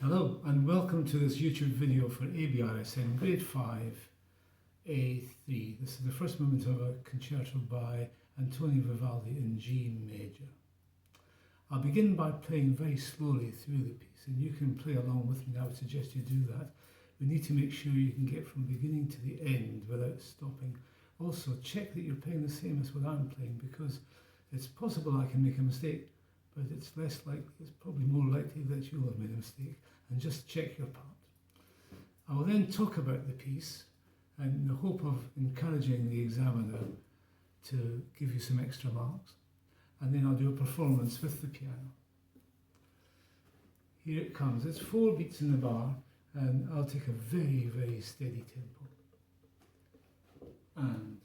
Hello and welcome to this YouTube video for Abrsm Grade 5 A3. This is the first movement of a concerto by Antonio Vivaldi in G major. I'll begin by playing very slowly through the piece, and you can play along with me. I would suggest you do that. We need to make sure you can get from beginning to the end without stopping. Also check that you're playing the same as what I'm playing, because it's possible I can make a mistake, but it's less likely, it's probably more likely that you'll have made a mistake, and just check your part. I will then talk about the piece in the hope of encouraging the examiner to give you some extra marks, and then I'll do a performance with the piano. Here it comes. It's 4 beats in the bar, and I'll take a very, very steady tempo. And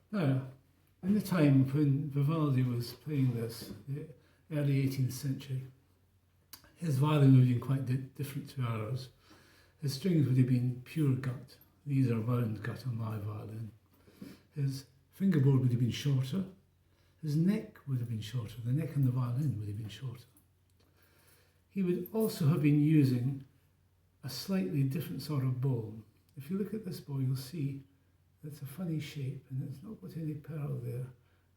now, in the time when Vivaldi was playing this, the early 18th century, his violin would have been quite different to ours. His strings would have been pure gut. These are wound gut on my violin. His fingerboard would have been shorter. his neck would have been shorter. The neck on the violin would have been shorter. He would also have been using a slightly different sort of bow. If you look at this bow, you'll see it's a funny shape and it's not got any pearl there.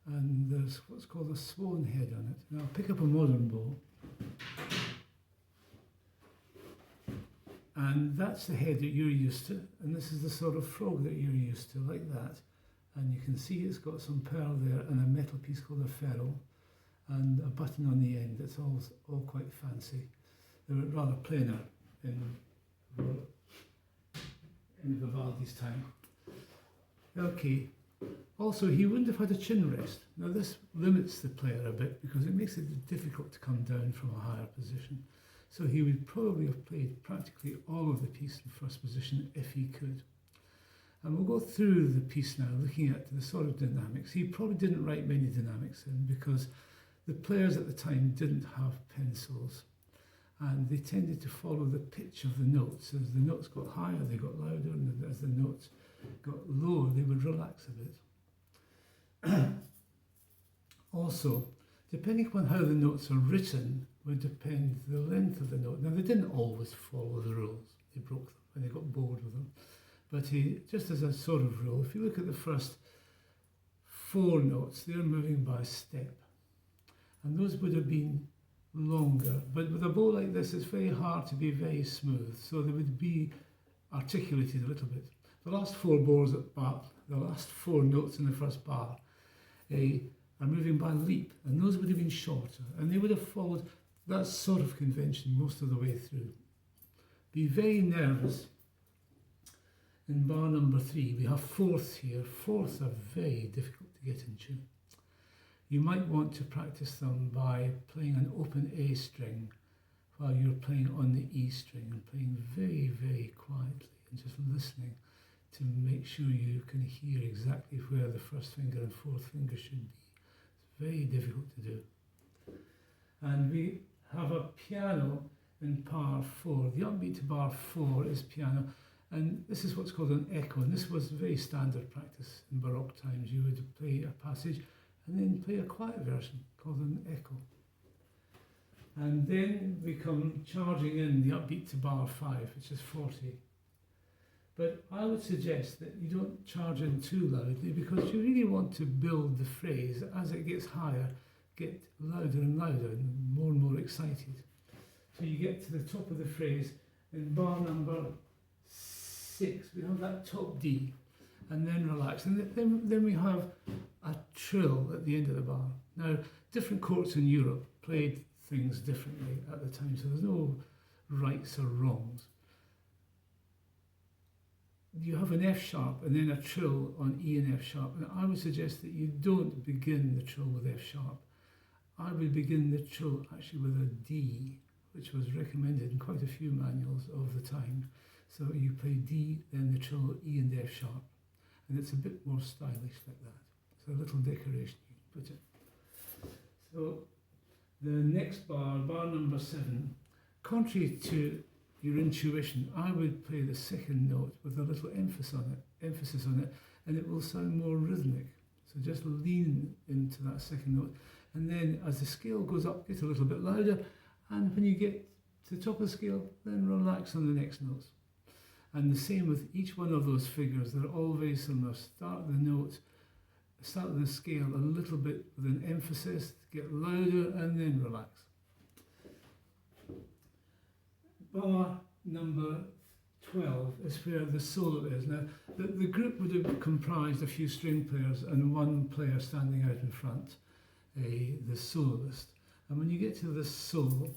And there's what's called a swan head on it. Now I'll pick up a modern bow. And that's the head that you're used to. And this is the sort of frog that you're used to, like that. And you can see it's got some pearl there and a metal piece called a ferrule and a button on the end. It's all quite fancy. They were rather plainer in Vivaldi's time. Okay. Also, he wouldn't have had a chin rest. Now this limits the player a bit because it makes it difficult to come down from a higher position. So he would probably have played practically all of the piece in first position if he could. And we'll go through the piece now, looking at the sort of dynamics. He probably didn't write many dynamics in because the players at the time didn't have pencils. And they tended to follow the pitch of the notes. As the notes got higher, they got louder, and as the notes got lower, they would relax a bit. Also, depending upon how the notes are written, would depend the length of the note. Now, they didn't always follow the rules. They broke them and they got bored with them. But just as a sort of rule, if you look at the first 4 notes, they're moving by step. And those would have been longer. But with a bow like this, it's very hard to be very smooth. So they would be articulated a little bit. The last 4 bars at bar, the last 4 notes in the first bar are moving by leap. And those would have been shorter. And they would have followed that sort of convention most of the way through. Be very nervous. In bar number 3, we have fourths here. Fourths are very difficult to get in tune. You might want to practice them by playing an open A string while you're playing on the E string and playing very, very quietly and just listening to make sure you can hear exactly where the first finger and fourth finger should be. It's very difficult to do. And we have a piano in bar 4. The upbeat to bar 4 is piano. And this is what's called an echo, and this was very standard practice in Baroque times. You would play a passage and then play a quiet version called an echo. And then we come charging in the upbeat to bar 5, which is 40. But I would suggest that you don't charge in too loudly because you really want to build the phrase as it gets higher, get louder and louder and more excited. So you get to the top of the phrase in bar number 6, we have that top D, and then relax. And then we have a trill at the end of the bar. Now, different courts in Europe played things differently at the time, so there's no rights or wrongs. You have an F sharp and then a trill on E and F sharp, and I would suggest that you don't begin the trill with F sharp. I would begin the trill actually with a D, which was recommended in quite a few manuals of the time. So you play D, then the trill, E and F sharp. And it's a bit more stylish like that. So a little decoration you can put it. So the next bar, bar number 7, contrary to your intuition, I would play the second note with a little emphasis on it, and it will sound more rhythmic. So just lean into that second note. And then as the scale goes up, get a little bit louder. And when you get to the top of the scale, then relax on the next notes. And the same with each one of those figures. They're all very similar. Start the scale a little bit with an emphasis, get louder, and then relax. Bar number 12 is where the solo is. Now, the group would have comprised a few string players and one player standing out in front, the soloist. And when you get to the solo,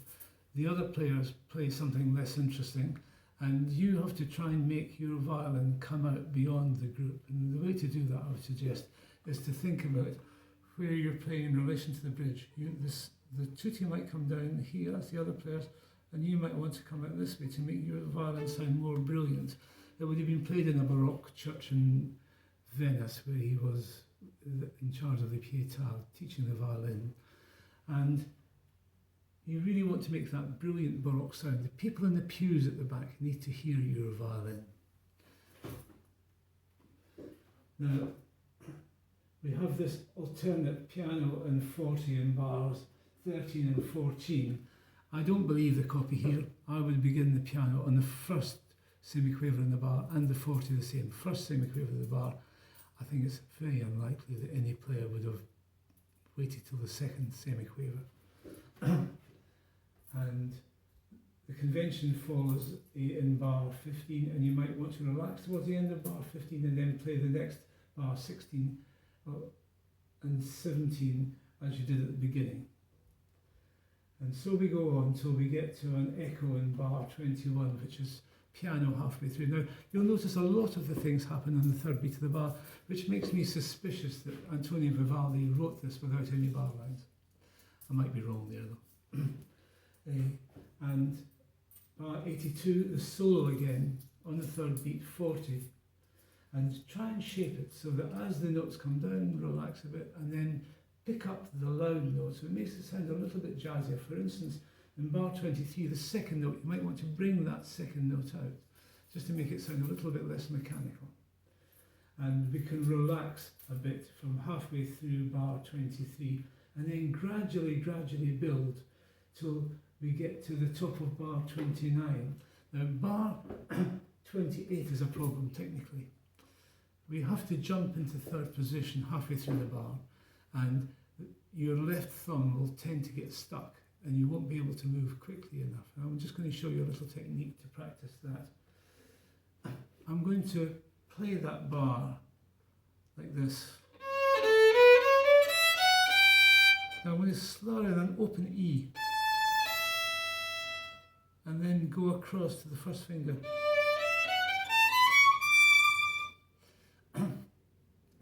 the other players play something less interesting, and you have to try and make your violin come out beyond the group. And the way to do that, I would suggest, is to think about where you're playing in relation to the bridge. The tutti might come down here, that's the other players, and you might want to come out this way to make your violin sound more brilliant. It would have been played in a Baroque church in Venice, where he was in charge of the Pietà, teaching the violin. And you really want to make that brilliant Baroque sound. The people in the pews at the back need to hear your violin. Now, we have this alternate piano in 40 in bars 13 and 14. I don't believe the copy here. I would begin the piano on the first semiquaver in the bar and the 40 the same. First semiquaver of the bar. I think it's very unlikely that any player would have waited till the second semiquaver. And the convention follows in bar 15, and you might want to relax towards the end of bar 15 and then play the next bar 16 and 17 as you did at the beginning. And so we go on till we get to an echo in bar 21, which is piano halfway through. Now, you'll notice a lot of the things happen on the third beat of the bar, which makes me suspicious that Antonio Vivaldi wrote this without any bar lines. I might be wrong there, though. And bar 82, the solo again on the third beat, 40. And try and shape it so that as the notes come down, relax a bit, and then pick up the loud notes. So it makes it sound a little bit jazzier. For instance, in bar 23, the second note, you might want to bring that second note out, just to make it sound a little bit less mechanical. And we can relax a bit from halfway through bar 23, and then gradually build till we get to the top of bar 29. Now, bar 28 is a problem technically. We have to jump into third position halfway through the bar, and your left thumb will tend to get stuck and you won't be able to move quickly enough. And I'm just going to show you a little technique to practice that. I'm going to play that bar like this. Now I'm going to slur in an open E and then go across to the first finger.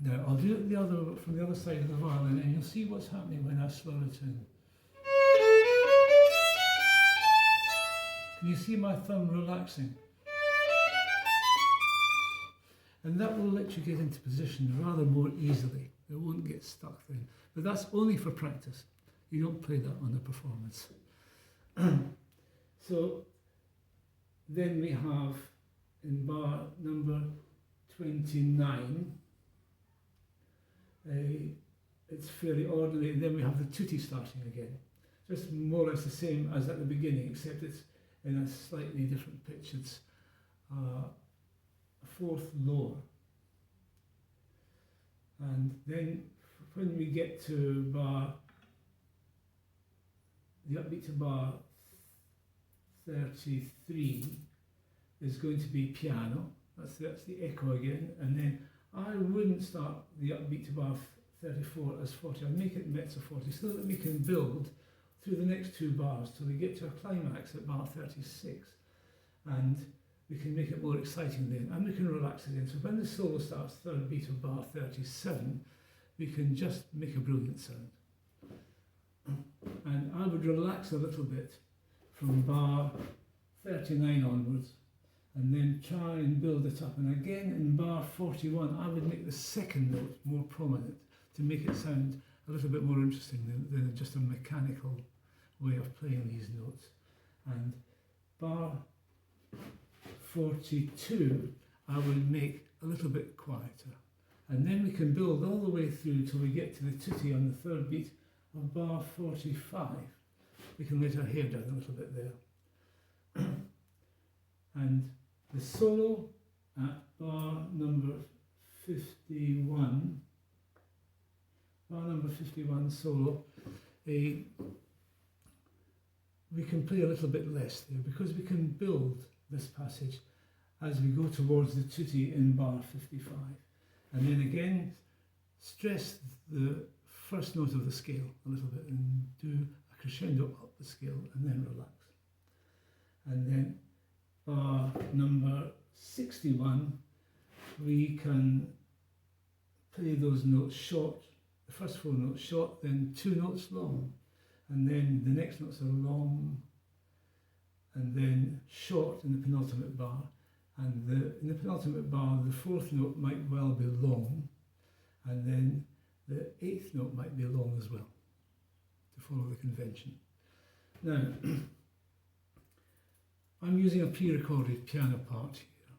Now I'll do it from the other side of the violin, and you'll see what's happening when I slow it in. Can you see my thumb relaxing? And that will let you get into position rather more easily. It won't get stuck then. But that's only for practice. You don't play that on the performance. So then we have in bar number 29, it's fairly ordinary, and then we have the tutti starting again. Just more or less the same as at the beginning, except it's in a slightly different pitch. It's a fourth lower. And then when we get to the upbeat to bar 33 is going to be piano. That's the echo again. And then I wouldn't start the upbeat to bar 34 as 40. I'd make it mezzo 40 so that we can build through the next two bars till we get to a climax at bar 36. And we can make it more exciting then, and we can relax again. So when the solo starts, third beat of bar 37, we can just make a brilliant sound. And I would relax a little bit from bar 39 onwards, and then try and build it up. And again in bar 41, I would make the second note more prominent to make it sound a little bit more interesting than just a mechanical way of playing these notes. And bar 42, I would make a little bit quieter. And then we can build all the way through till we get to the tutti on the third beat of bar 45. We can let our hair down a little bit there. And the solo at bar number 51, solo, we can play a little bit less there because we can build this passage as we go towards the tutti in bar 55. And then again, stress the first note of the scale a little bit and do a crescendo up the scale and then relax. And then bar number 61, we can play those notes short, the first four notes short, then two notes long, and then the next notes are long, and then short in the penultimate bar. And in the penultimate bar, the fourth note might well be long, and then the eighth note might be long as well, to follow the convention. Now, I'm using a pre-recorded piano part here,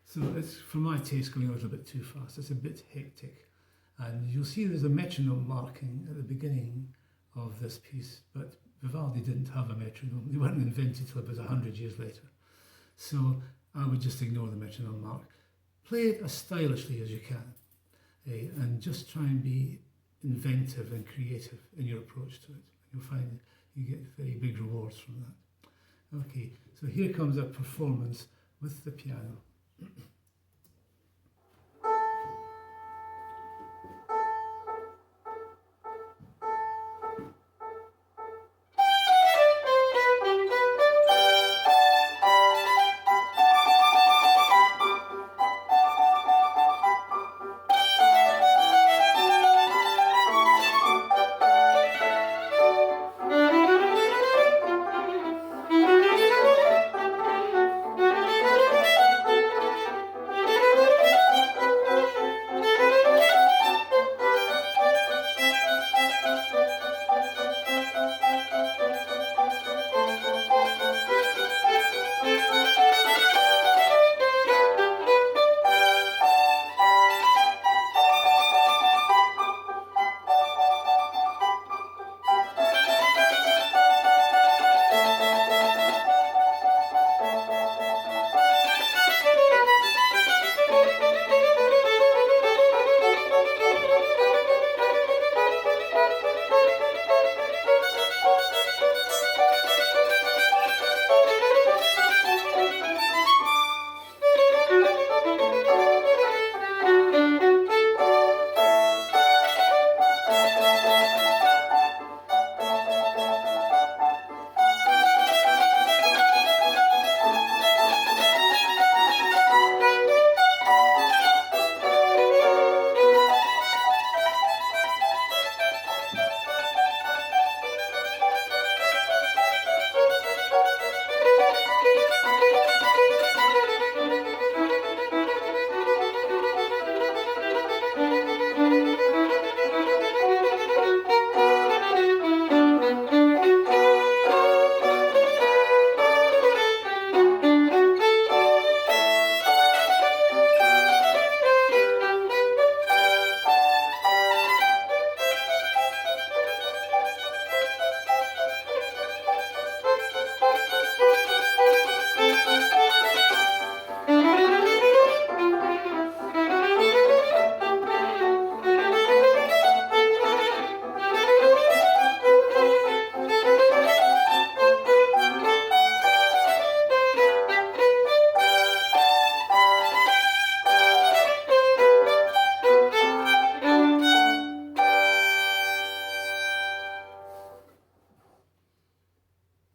so it's, for my taste, going a little bit too fast. It's a bit hectic, And you'll see there's a metronome marking at the beginning of this piece, but Vivaldi didn't have a metronome. They weren't invented till about 100 years later. So I would just ignore the metronome mark. Play it as stylishly as you can, and just try and be inventive and creative in your approach to it. You'll find you get very big rewards from that. Okay, so here comes a performance with the piano.